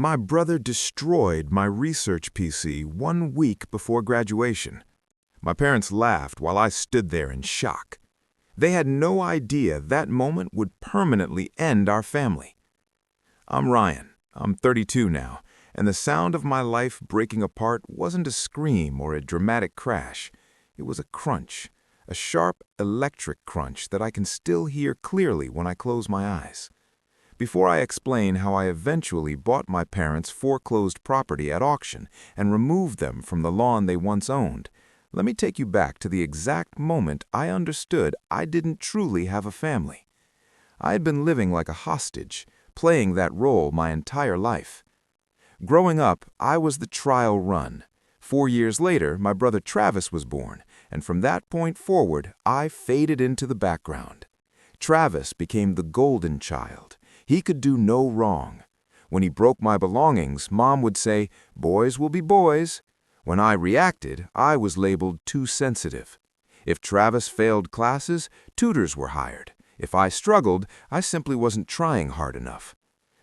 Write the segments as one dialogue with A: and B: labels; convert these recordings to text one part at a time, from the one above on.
A: My brother destroyed my research PC 1 week before graduation. My parents laughed while I stood there in shock. They had no idea that moment would permanently end our family. I'm Ryan. I'm 32 now, and the sound of my life breaking apart wasn't a scream or a dramatic crash. It was a crunch, a sharp electric crunch that I can still hear clearly when I close my eyes. Before I explain how I eventually bought my parents' foreclosed property at auction and removed them from the lawn they once owned, let me take you back to the exact moment I understood I didn't truly have a family. I had been living like a hostage, playing that role my entire life. Growing up, I was the trial run. 4 years later, my brother Travis was born, and from that point forward, I faded into the background. Travis became the golden child. He could do no wrong. When he broke my belongings, Mom would say, "Boys will be boys." When I reacted, I was labeled too sensitive. If Travis failed classes, tutors were hired. If I struggled, I simply wasn't trying hard enough.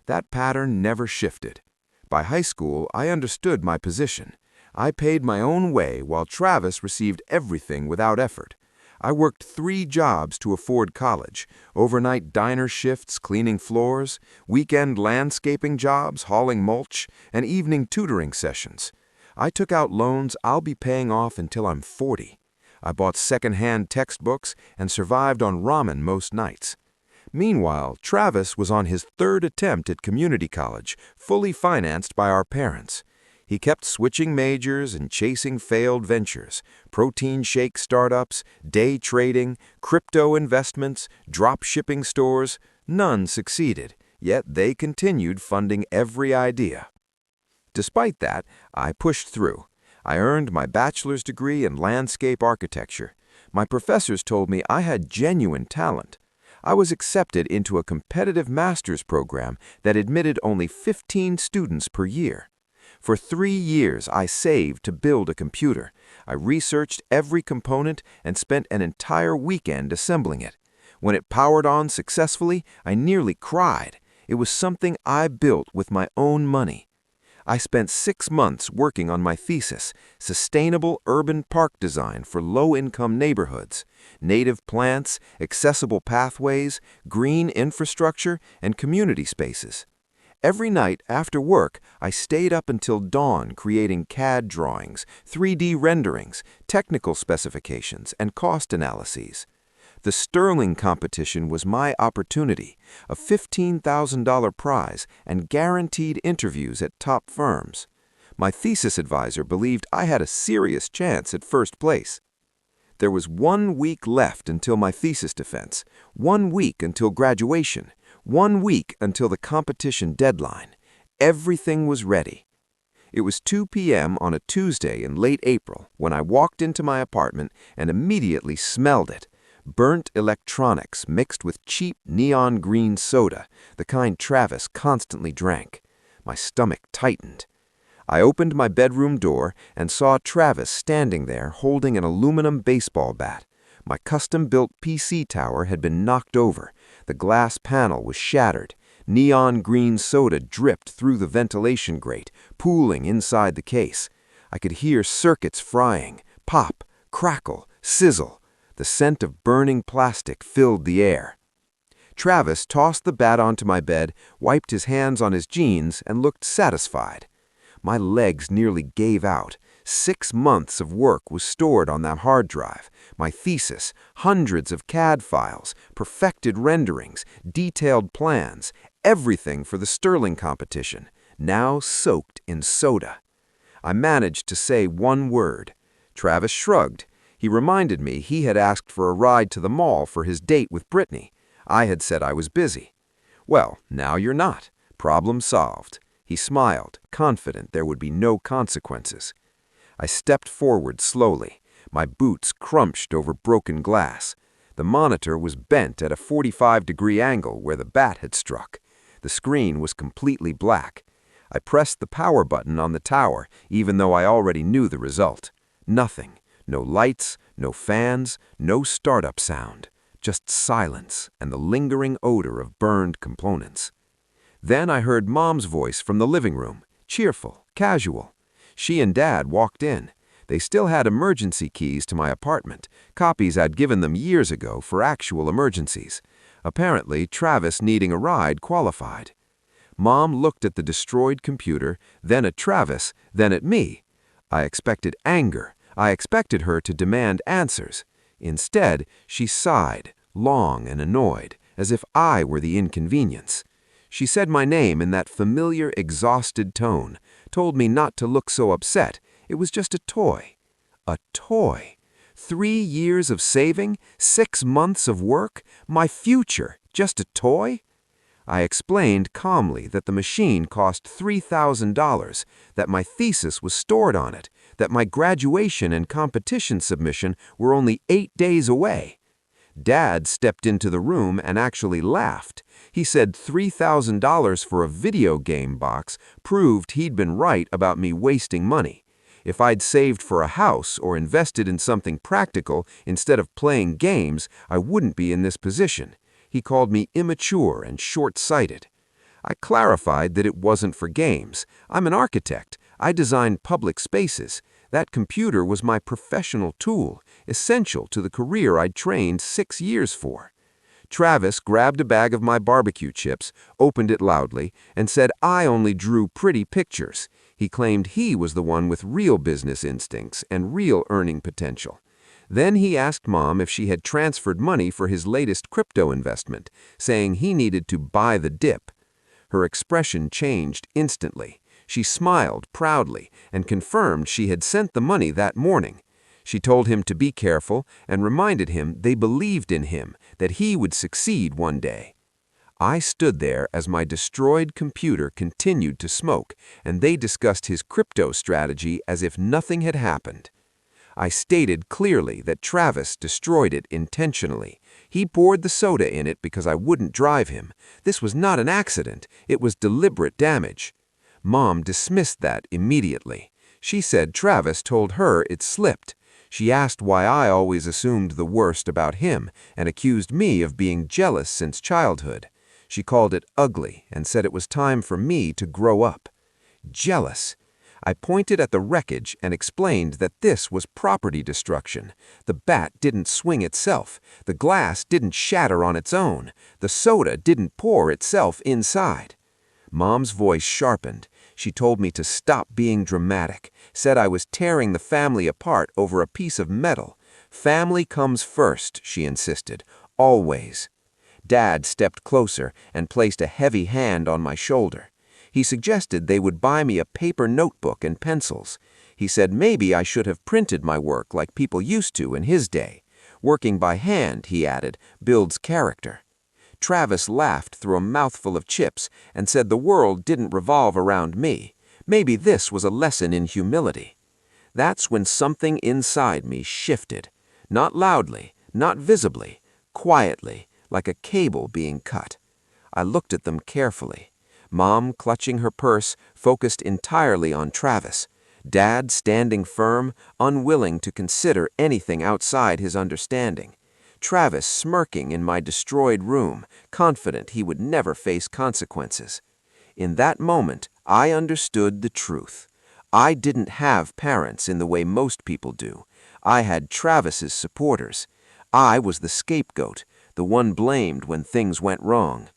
A: That pattern never shifted. By high school, I understood my position. I paid my own way while Travis received everything without effort. I worked 3 jobs to afford college: overnight diner shifts cleaning floors, weekend landscaping jobs hauling mulch, and evening tutoring sessions. I took out loans I'll be paying off until I'm 40. I bought second-hand textbooks and survived on ramen most nights. Meanwhile, Travis was on his 3rd attempt at community college, fully financed by our parents. He kept switching majors and chasing failed ventures: protein shake startups, day trading, crypto investments, drop shipping stores. None succeeded, yet they continued funding every idea. Despite that, I pushed through. I earned my bachelor's degree in landscape architecture. My professors told me I had genuine talent. I was accepted into a competitive master's program that admitted only 15 students per year. For 3 years, I saved to build a computer. I researched every component and spent an entire weekend assembling it. When it powered on successfully, I nearly cried. It was something I built with my own money. I spent 6 months working on my thesis: sustainable urban park design for low-income neighborhoods, native plants, accessible pathways, green infrastructure, and community spaces. Every night after work, I stayed up until dawn creating CAD drawings, 3D renderings, technical specifications, and cost analyses. The Sterling competition was my opportunity, a $15,000 prize and guaranteed interviews at top firms. My thesis advisor believed I had a serious chance at first place. There was 1 week left until my thesis defense, 1 week until graduation, 1 week until the competition deadline. Everything was ready. It was 2 p.m. on a Tuesday in late April when I walked into my apartment and immediately smelled it. Burnt electronics mixed with cheap neon green soda, the kind Travis constantly drank. My stomach tightened. I opened my bedroom door and saw Travis standing there holding an aluminum baseball bat. My custom-built PC tower had been knocked over. The glass panel was shattered. Neon green soda dripped through the ventilation grate, pooling inside the case. I could hear circuits frying: pop, crackle, sizzle. The scent of burning plastic filled the air. Travis tossed the bat onto my bed, wiped his hands on his jeans, and looked satisfied. My legs nearly gave out. 6 months of work was stored on that hard drive. My thesis, hundreds of CAD files, perfected renderings, detailed plans, everything for the Sterling competition, now soaked in soda. I managed to say 1 word. Travis shrugged. He reminded me he had asked for a ride to the mall for his date with Brittany. I had said I was busy. "Well, now you're not. Problem solved." He smiled, confident there would be no consequences. I stepped forward slowly. My boots crunched over broken glass. The monitor was bent at a 45-degree angle where the bat had struck. The screen was completely black. I pressed the power button on the tower, even though I already knew the result. Nothing. No lights, no fans, no startup sound. Just silence and the lingering odor of burned components.
B: Then I heard Mom's voice from the living room, cheerful, casual. She and Dad walked in. They still had emergency keys to my apartment, copies I'd given them years ago for actual emergencies. Apparently, Travis needing a ride qualified. Mom looked at the destroyed computer, then at Travis, then at me. I expected anger. I expected her to demand answers. Instead, she sighed, long and annoyed, as if I were the inconvenience. She said my name in that familiar, exhausted tone, told me not to look so upset. It was just a toy. A toy. 3 years of saving, 6 months of work, my future, just a toy? I explained calmly that the machine cost $3,000, that my thesis was stored on it, that my graduation and competition submission were only 8 days away. Dad stepped into the room and actually laughed. He said $3,000 for a video game box proved he'd been right about me wasting money. If I'd saved for a house or invested in something practical instead of playing games, I wouldn't be in this position. He called me immature and short-sighted. I clarified that it wasn't for games. I'm an architect. I design public spaces. That computer was my professional tool, essential to the career I'd trained 6 years for. Travis grabbed a bag of my barbecue chips, opened it loudly, and said I only drew pretty pictures. He claimed he was the one with real business instincts and real earning potential. Then he asked Mom if she had transferred money for his latest crypto investment, saying he needed to buy the dip. Her expression changed instantly. She smiled proudly and confirmed she had sent the money that morning. She told him to be careful and reminded him they believed in him, that he would succeed one day. I stood there as my destroyed computer continued to smoke, and they discussed his crypto strategy as if nothing had happened. I stated clearly that Travis destroyed it intentionally. He poured the soda in it because I wouldn't drive him. This was not an accident. It was deliberate damage. Mom dismissed that immediately. She said Travis told her it slipped. She asked why I always assumed the worst about him and accused me of being jealous since childhood. She called it ugly and said it was time for me to grow up. Jealous. I pointed at the wreckage and explained that this was property destruction. The bat didn't swing itself. The glass didn't shatter on its own. The soda didn't pour itself inside. Mom's voice sharpened. She told me to stop being dramatic, said I was tearing the family apart over a piece of metal. Family comes first, she insisted, always. Dad stepped closer and placed a heavy hand on my shoulder. He suggested they would buy me a paper notebook and pencils. He said maybe I should have printed my work like people used to in his day. Working by hand, he added, builds character. Travis laughed through a mouthful of chips and said the world didn't revolve around me. Maybe this was a lesson in humility. That's when something inside me shifted. Not loudly, not visibly, quietly, like a cable being cut. I looked at them carefully. Mom, clutching her purse, focused entirely on Travis. Dad standing firm, unwilling to consider anything outside his understanding. Travis smirking in my destroyed room, confident he would never face consequences. In that moment, I understood the truth. I didn't have parents in the way most people do. I had Travis's supporters. I was the scapegoat, the one blamed when things went wrong.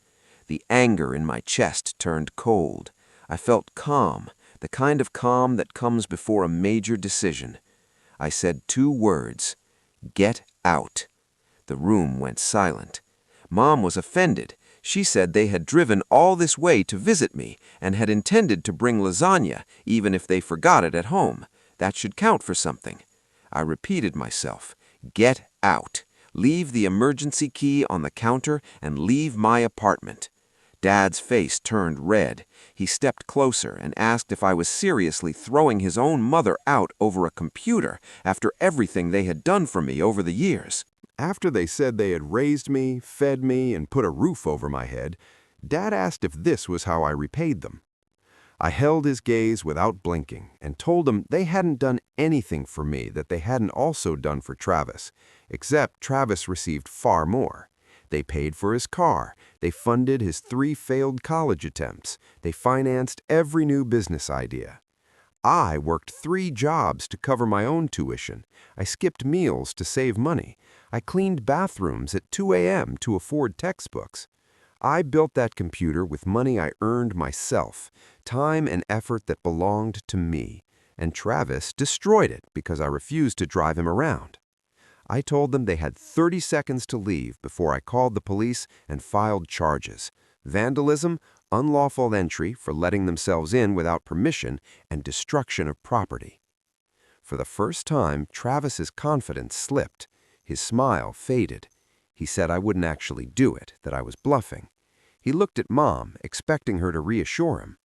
B: The anger in my chest turned cold. I felt calm, the kind of calm that comes before a major decision. I said 2 words, "Get out." The room went silent. Mom was offended. She said they had driven all this way to visit me and had intended to bring lasagna, even if they forgot it at home. That should count for something. I repeated myself, "Get out. Leave the emergency key on the counter and leave my apartment." Dad's face turned red. He stepped closer and asked if I was seriously throwing his own mother out over a computer after everything they had done for me over the years.
A: After they said they had raised me, fed me, and put a roof over my head, Dad asked if this was how I repaid them. I held his gaze without blinking and told him they hadn't done anything for me that they hadn't also done for Travis, except Travis received far more.
B: They paid for his car. They funded his 3 failed college attempts. They financed every new business idea. I worked 3 jobs to cover my own tuition. I skipped meals to save money. I cleaned bathrooms at 2 a.m. to afford textbooks. I built that computer with money I earned myself, time and effort that belonged to me, and Travis destroyed it because I refused to drive him around. I told them they had 30 seconds to leave before I called the police and filed charges: vandalism, unlawful entry for letting themselves in without permission, and destruction of property. For the first time, Travis's confidence slipped. His smile faded. He said I wouldn't actually do it, that I was bluffing. He looked at Mom, expecting her to reassure him.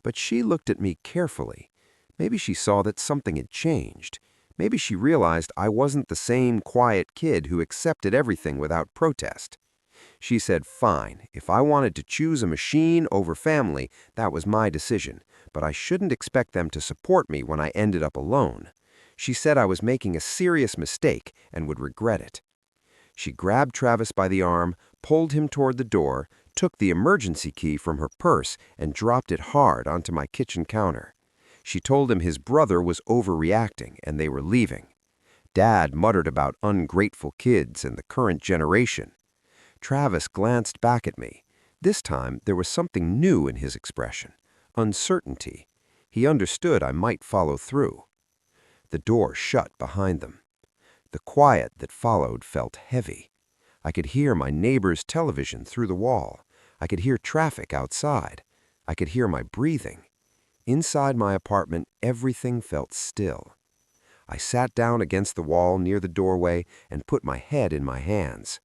B: But she looked at me carefully. Maybe she saw that something had changed. Maybe she realized I wasn't the same quiet kid who accepted everything without protest. She said, fine, if I wanted to choose a machine over family, that was my decision, but I shouldn't expect them to support me when I ended up alone. She said I was making a serious mistake and would regret it. She grabbed Travis by the arm, pulled him toward the door, took the emergency key from her purse, and dropped it hard onto my kitchen counter. She told him his brother was overreacting and they were leaving. Dad muttered about ungrateful kids and the current generation. Travis glanced back at me. This time, there was something new in his expression: uncertainty. He understood I might follow through. The door shut behind them. The quiet that followed felt heavy. I could hear my neighbor's television through the wall. I could hear traffic outside. I could hear my breathing. Inside my apartment, everything felt still. I sat down against the wall near the doorway and put my head in my hands.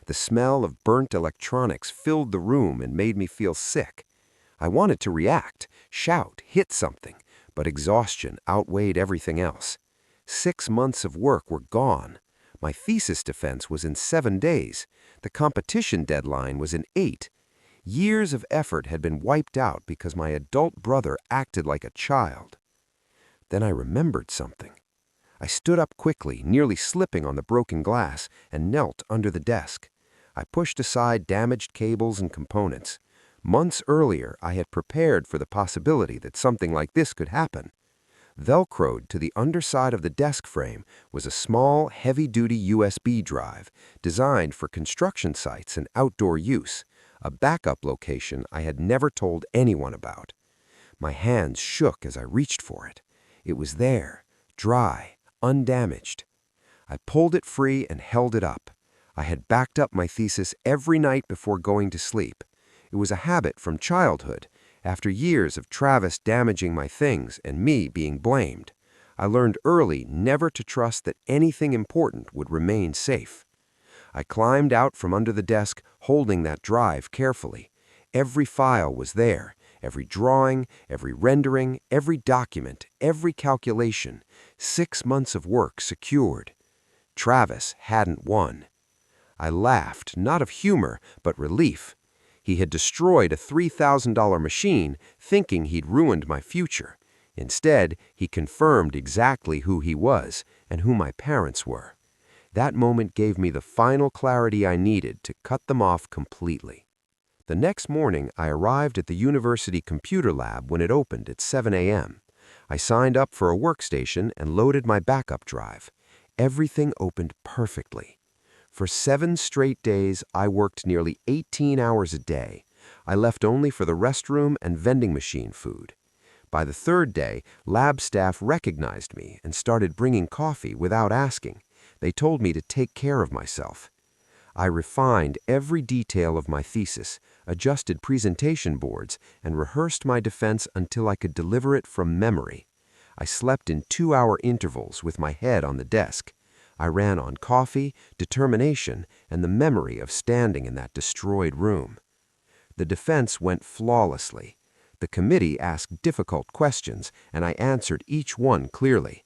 B: The smell of burnt electronics filled the room and made me feel sick. I wanted to react, shout, hit something, but exhaustion outweighed everything else. 6 months of work were gone. My thesis defense was in 7 days. The competition deadline was in 8. Years of effort had been wiped out because my adult brother acted like a child. Then I remembered something. I stood up quickly, nearly slipping on the broken glass, and knelt under the desk. I pushed aside damaged cables and components. Months earlier, I had prepared for the possibility that something like this could happen. Velcroed to the underside of the desk frame was a small, heavy-duty USB drive designed for construction sites and outdoor use, a backup location I had never told anyone about. My hands shook as I reached for it. It was there, dry, undamaged. I pulled it free and held it up. I had backed up my thesis every night before going to sleep. It was a habit from childhood. After years of Travis damaging my things and me being blamed, I learned early never to trust that anything important would remain safe. I climbed out from under the desk, holding that drive carefully. Every file was there, every drawing, every rendering, every document, every calculation. 6 months of work secured. Travis hadn't won. I laughed, not of humor, but relief. He had destroyed a $3,000 machine, thinking he'd ruined my future. Instead, he confirmed exactly who he was and who my parents were. That moment gave me the final clarity I needed to cut them off completely. The next morning, I arrived at the university computer lab when it opened at 7 a.m. I signed up for a workstation and loaded my backup drive. Everything opened perfectly. For 7 straight days, I worked nearly 18 hours a day. I left only for the restroom and vending machine food. By the 3rd day, lab staff recognized me and started bringing coffee without asking. They told me to take care of myself. I refined every detail of my thesis, adjusted presentation boards, and rehearsed my defense until I could deliver it from memory. I slept in 2-hour intervals with my head on the desk. I ran on coffee, determination, and the memory of standing in that destroyed room. The defense went flawlessly. The committee asked difficult questions, and I answered each one clearly.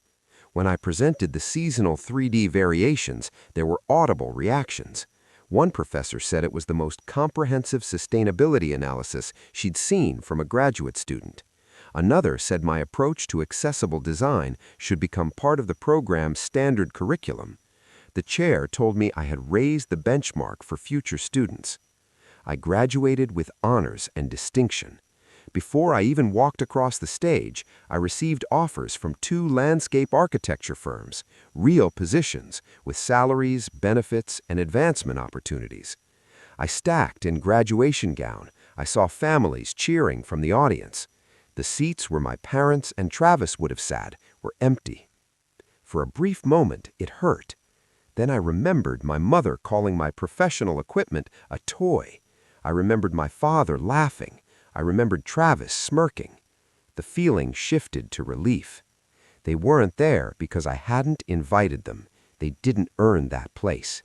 B: When I presented the seasonal 3D variations, there were audible reactions. One professor said it was the most comprehensive sustainability analysis she'd seen from a graduate student. Another said my approach to accessible design should become part of the program's standard curriculum. The chair told me I had raised the benchmark for future students. I graduated with honors and distinction. Before I even walked across the stage, I received offers from 2 landscape architecture firms, real positions with salaries, benefits, and advancement opportunities. I stacked in graduation gown. I saw families cheering from the audience. The seats where my parents and Travis would have sat were empty. For a brief moment, it hurt. Then I remembered my mother calling my professional equipment a toy. I remembered my father laughing. I remembered Travis smirking. The feeling shifted to relief. They weren't there because I hadn't invited them. They didn't earn that place.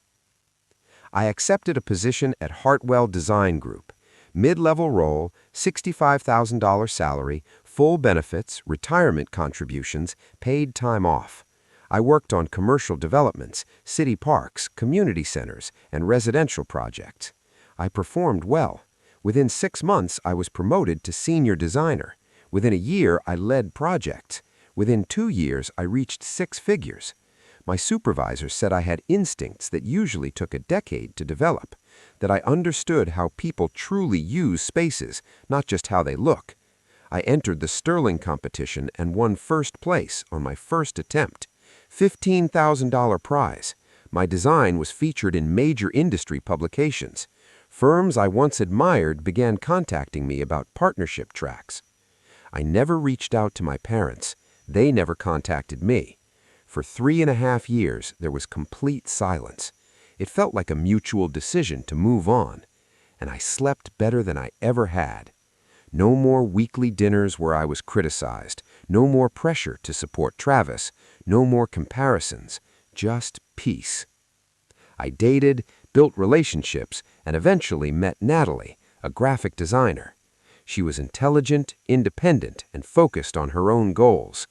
B: I accepted a position at Hartwell Design Group. Mid-level role, $65,000 salary, full benefits, retirement contributions, paid time off. I worked on commercial developments, city parks, community centers, and residential projects. I performed well. Within 6 months, I was promoted to senior designer. Within a year, I led projects. Within 2 years, I reached 6 figures. My supervisor said I had instincts that usually took a decade to develop, that I understood how people truly use spaces, not just how they look. I entered the Sterling competition and won first place on my first attempt. $15,000 prize. My design was featured in major industry publications. Firms I once admired began contacting me about partnership tracks. I never reached out to my parents. They never contacted me. For 3.5 years, there was complete silence. It felt like a mutual decision to move on. And I slept better than I ever had. No more weekly dinners where I was criticized. No more pressure to support Travis. No more comparisons. Just peace. I dated, built relationships, and eventually met Natalie, a graphic designer. She was intelligent, independent, and focused on her own goals.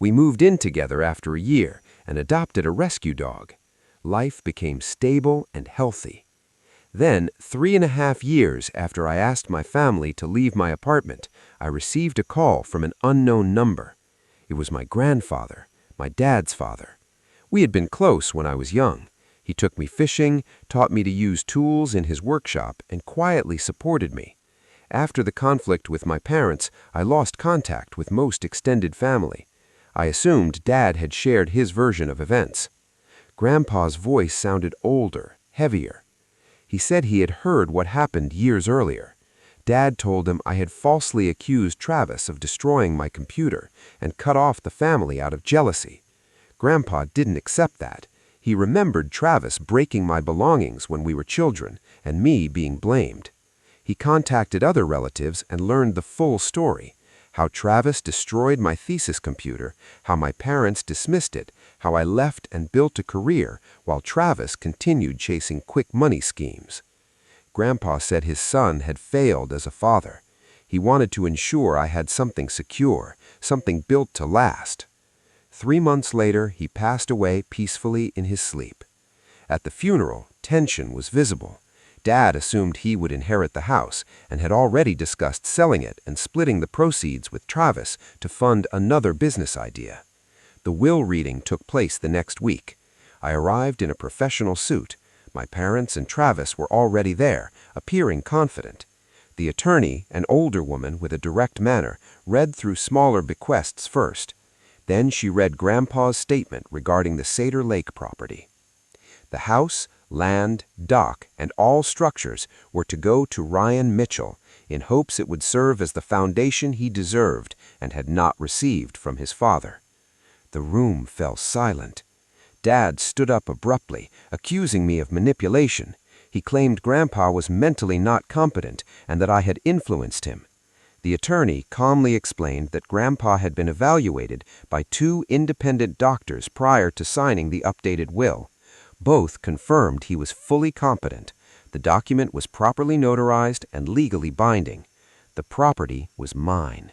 B: We moved in together after a year and adopted a rescue dog. Life became stable and healthy. Then, 3.5 years after I asked my family to leave my apartment, I received a call from an unknown number. It was my grandfather, my dad's father. We had been close when I was young. He took me fishing, taught me to use tools in his workshop, and quietly supported me. After the conflict with my parents, I lost contact with most extended family. I assumed Dad had shared his version of events. Grandpa's voice sounded older, heavier. He said he had heard what happened years earlier. Dad told him I had falsely accused Travis of destroying my computer and cut off the family out of jealousy. Grandpa didn't accept that. He remembered Travis breaking my belongings when we were children and me being blamed. He contacted other relatives and learned the full story. How Travis destroyed my thesis computer, how my parents dismissed it, how I left and built a career while Travis continued chasing quick money schemes. Grandpa said his son had failed as a father. He wanted to ensure I had something secure, something built to last. 3 months later, he passed away peacefully in his sleep. At the funeral, tension was visible. Dad assumed he would inherit the house and had already discussed selling it and splitting the proceeds with Travis to fund another business idea. The will reading took place the next week. I arrived in a professional suit. My parents and Travis were already there, appearing confident. The attorney, an older woman with a direct manner, read through smaller bequests first. Then she read Grandpa's statement regarding the Cedar Lake property. The house, land, dock, and all structures were to go to Ryan Mitchell in hopes it would serve as the foundation he deserved and had not received from his father. The room fell silent. Dad stood up abruptly, accusing me of manipulation. He claimed Grandpa was mentally not competent and that I had influenced him. The attorney calmly explained that Grandpa had been evaluated by 2 independent doctors prior to signing the updated will. Both confirmed he was fully competent. The document was properly notarized and legally binding. The property was mine.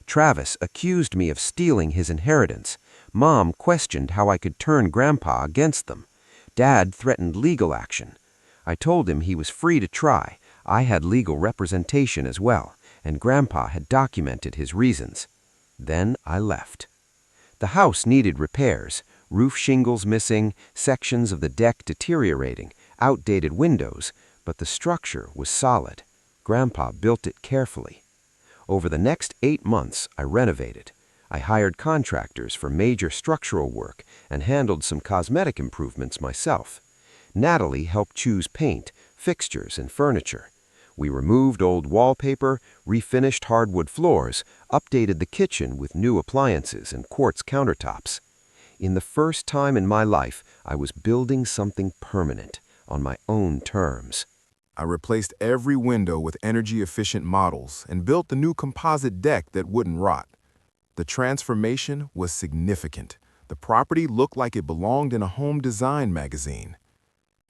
B: Travis accused me of stealing his inheritance. Mom questioned how I could turn Grandpa against them. Dad threatened legal action. I told him he was free to try. I had legal representation as well, and Grandpa had documented his reasons. Then I left. The house needed repairs. Roof shingles missing, sections of the deck deteriorating, outdated windows, but the structure was solid. Grandpa built it carefully. Over the next 8 months, I renovated. I hired contractors for major structural work and handled some cosmetic improvements myself. Natalie helped choose paint, fixtures, and furniture. We removed old wallpaper, refinished hardwood floors, updated the kitchen with new appliances and quartz countertops. In the first time in my life, I was building something permanent, on my own terms.
A: I replaced every window with energy-efficient models and built the new composite deck that wouldn't rot. The transformation was significant. The property looked like it belonged in a home design magazine.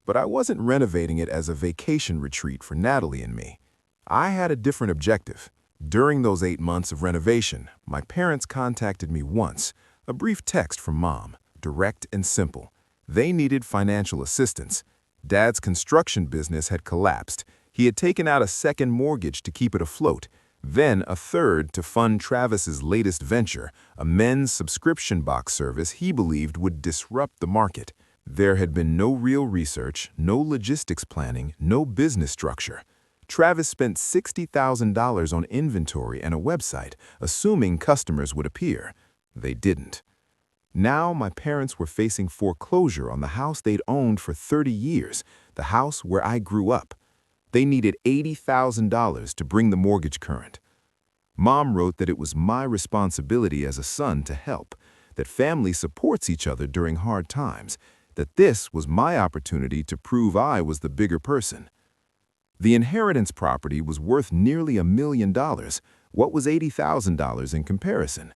A: But I wasn't renovating it as a vacation retreat for Natalie and me. I had a different objective. During those 8 months of renovation, my parents contacted me once, a brief text from Mom, direct and simple. They needed financial assistance. Dad's construction business had collapsed. He had taken out a second mortgage to keep it afloat, then a third to fund Travis's latest venture, a men's subscription box service he believed would disrupt the market. There had been no real research, no logistics planning, no business structure. Travis spent $60,000 on inventory and a website, assuming customers would appear. They didn't. Now my parents were facing foreclosure on the house they'd owned for 30 years, the house where I grew up. They needed $80,000 to bring the mortgage current. Mom wrote that it was my responsibility as a son to help, that family supports each other during hard times, that this was my opportunity to prove I was the bigger person. The inheritance property was worth nearly $1 million. What was $80,000 in comparison?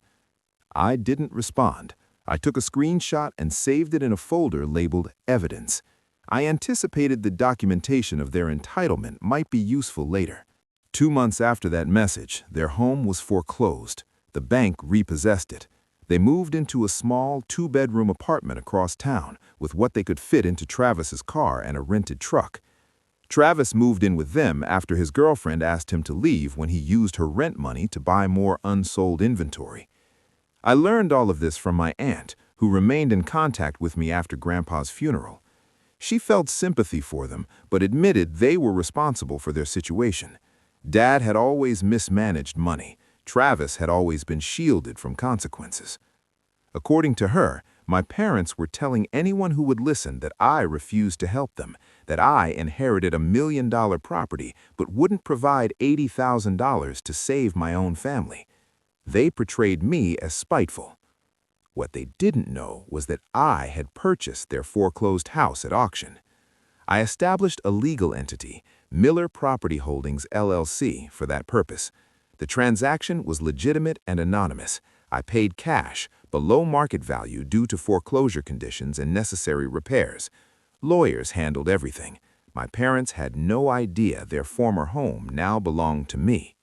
A: I didn't respond. I took a screenshot and saved it in a folder labeled Evidence. I anticipated the documentation of their entitlement might be useful later. 2 months after that message, their home was foreclosed. The bank repossessed it. They moved into a small 2-bedroom apartment across town with what they could fit into Travis's car and a rented truck. Travis moved in with them after his girlfriend asked him to leave when he used her rent money to buy more unsold inventory. I learned all of this from my aunt, who remained in contact with me after Grandpa's funeral. She felt sympathy for them, but admitted they were responsible for their situation. Dad had always mismanaged money. Travis had always been shielded from consequences. According to her, my parents were telling anyone who would listen that I refused to help them, that I inherited $1 million property but wouldn't provide $80,000 to save my own family. They portrayed me as spiteful. What they didn't know was that I had purchased their foreclosed house at auction. I established a legal entity, Miller Property Holdings, LLC, for that purpose. The transaction was legitimate and anonymous. I paid cash, below market value due to foreclosure conditions and necessary repairs. Lawyers handled everything. My parents had no idea their former home now belonged to me.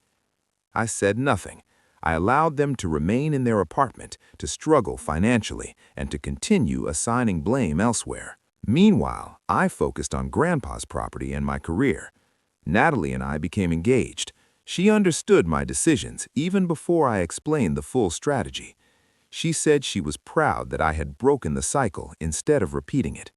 A: I said nothing. I allowed them to remain in their apartment, to struggle financially, and to continue assigning blame elsewhere. Meanwhile, I focused on Grandpa's property and my career. Natalie and I became engaged. She understood my decisions even before I explained the full strategy. She said she was proud that I had broken the cycle instead of repeating it.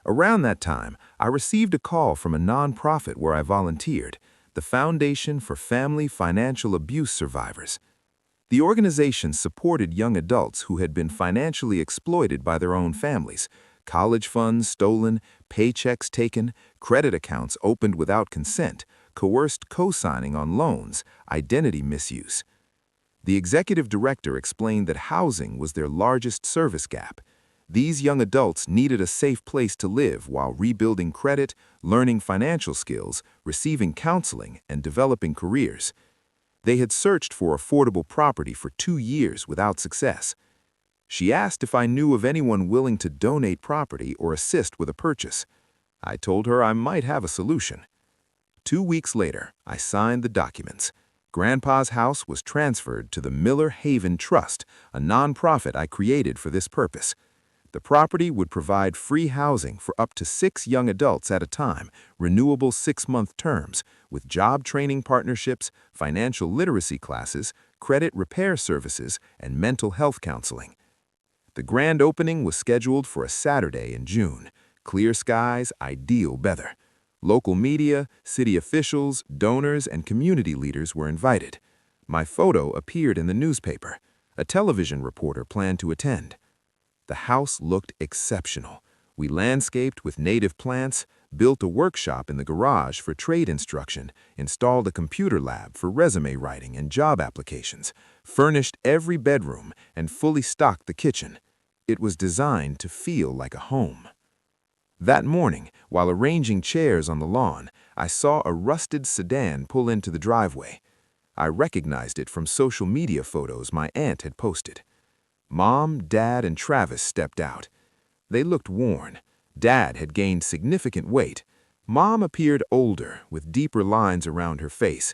A: Around that time, I received a call from a nonprofit where I volunteered, the Foundation for Family Financial Abuse Survivors. The organization supported young adults who had been financially exploited by their own families, college funds stolen, paychecks taken, credit accounts opened without consent, coerced co-signing on loans, identity misuse. The executive director explained that housing was their largest service gap. These young adults needed a safe place to live while rebuilding credit, learning financial skills, receiving counseling, and developing careers. They had searched for affordable property for 2 years without success. She asked if I knew of anyone willing to donate property or assist with a purchase. I told her I might have a solution. 2 weeks later, I signed the documents. Grandpa's house was transferred to the Miller Haven Trust, a nonprofit I created for this purpose. The property would provide free housing for up to 6 young adults at a time, renewable 6-month terms, with job training partnerships, financial literacy classes, credit repair services, and mental health counseling. The grand opening was scheduled for a Saturday in June. Clear skies, ideal weather. Local media, city officials, donors, and community leaders were invited. My photo appeared in the newspaper. A television reporter planned to attend. The house looked exceptional. We landscaped with native plants, built a workshop in the garage for trade instruction, installed a computer lab for resume writing and job applications, furnished every bedroom, and fully stocked the kitchen. It was designed to feel like a home. That morning, while arranging chairs on the lawn, I saw a rusted sedan pull into the driveway. I recognized it from social media photos my aunt had posted. Mom, Dad, and Travis stepped out. They looked worn. Dad had gained significant weight. Mom appeared older, with deeper lines around her face.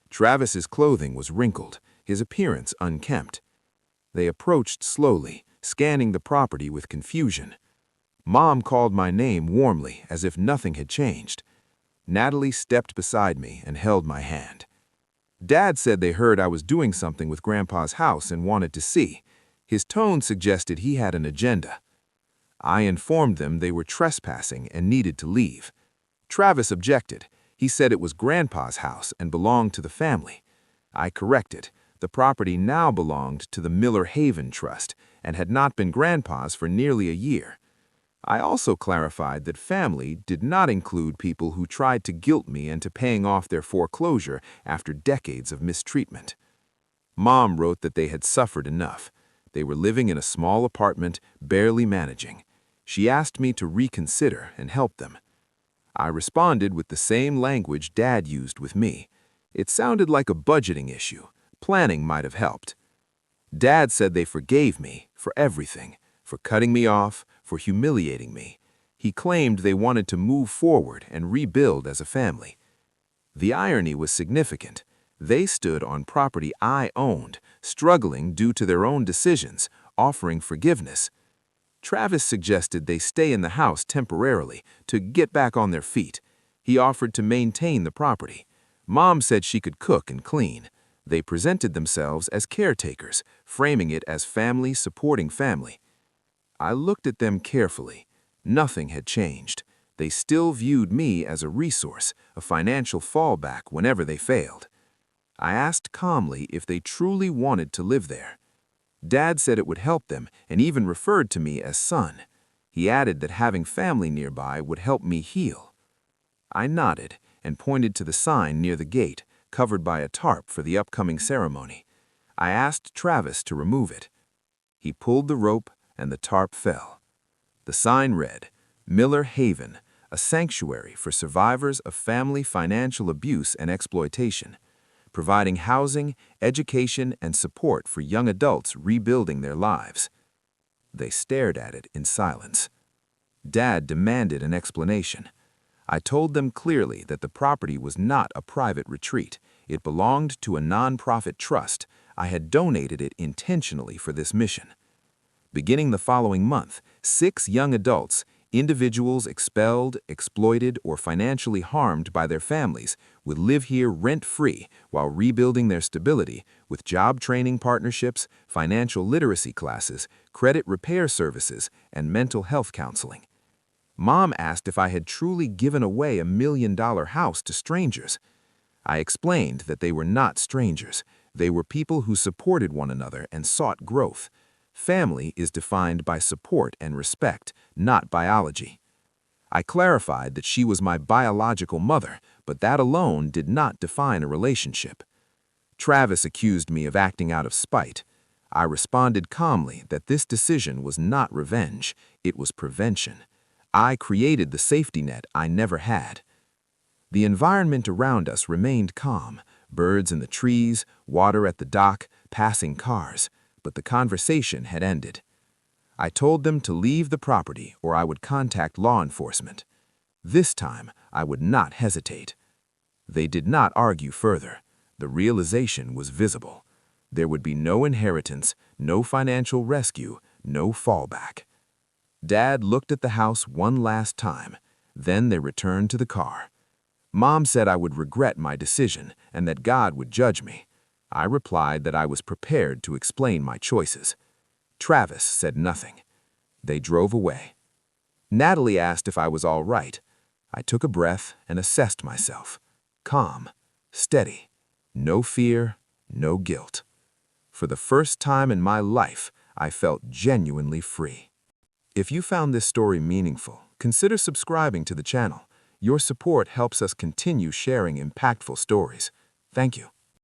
A: Travis's clothing was wrinkled, his appearance unkempt. They approached slowly, scanning the property with confusion. Mom called my name warmly, as if nothing had changed. Natalie stepped beside me and held my hand. Dad said they heard I was doing something with Grandpa's house and wanted to see. His tone suggested he had an agenda. I informed them they were trespassing and needed to leave. Travis objected. He said it was Grandpa's house and belonged to the family. I corrected. The property now belonged to the Miller Haven Trust and had not been Grandpa's for nearly a year. I also clarified that family did not include people who tried to guilt me into paying off their foreclosure after decades of mistreatment. Mom wrote that they had suffered enough. They were living in a small apartment, barely managing. She asked me to reconsider and help them. I responded with the same language Dad used with me. It sounded like a budgeting issue. Planning might have helped. Dad said they forgave me for everything, for cutting me off, for humiliating me. He claimed they wanted to move forward and rebuild as a family. The irony was significant. They stood on property I owned, struggling due to their own decisions, offering forgiveness. Travis suggested they stay in the house temporarily to get back on their feet. He offered to maintain the property. Mom said she could cook and clean. They presented themselves as caretakers, framing it as family supporting family. I looked at them carefully. Nothing had changed. They still viewed me as a resource, a financial fallback whenever they failed. I asked calmly if they truly wanted to live there. Dad said it would help them and even referred to me as son. He added that having family nearby would help me heal. I nodded and pointed to the sign near the gate, covered by a tarp for the upcoming ceremony. I asked Travis to remove it. He pulled the rope and the tarp fell. The sign read, Miller Haven, a sanctuary for survivors of family financial abuse and exploitation, providing housing, education, and support for young adults rebuilding their lives. They stared at it in silence. Dad demanded an explanation. I told them clearly that the property was not a private retreat. It belonged to a nonprofit trust. I had donated it intentionally for this mission. Beginning the following month, 6 young adults, individuals expelled, exploited, or financially harmed by their families, would live here rent-free while rebuilding their stability with job training partnerships, financial literacy classes, credit repair services, and mental health counseling. Mom asked if I had truly given away a $1 million house to strangers. I explained that they were not strangers. They were people who supported one another and sought growth. Family is defined by support and respect, not biology. I clarified that she was my biological mother, but that alone did not define a relationship. Travis accused me of acting out of spite. I responded calmly that this decision was not revenge, it was prevention. I created the safety net I never had. The environment around us remained calm, birds in the trees, water at the dock, passing cars. But the conversation had ended. I told them to leave the property or I would contact law enforcement. This time, I would not hesitate. They did not argue further. The realization was visible. There would be no inheritance, no financial rescue, no fallback. Dad looked at the house one last time. Then they returned to the car. Mom said I would regret my decision and that God would judge me. I replied that I was prepared to explain my choices. Travis said nothing. They drove away. Natalie asked if I was all right. I took a breath and assessed myself. Calm, steady, no fear, no guilt. For the first time in my life, I felt genuinely free. If you found this story meaningful, consider subscribing to the channel. Your support helps us continue sharing impactful stories. Thank you.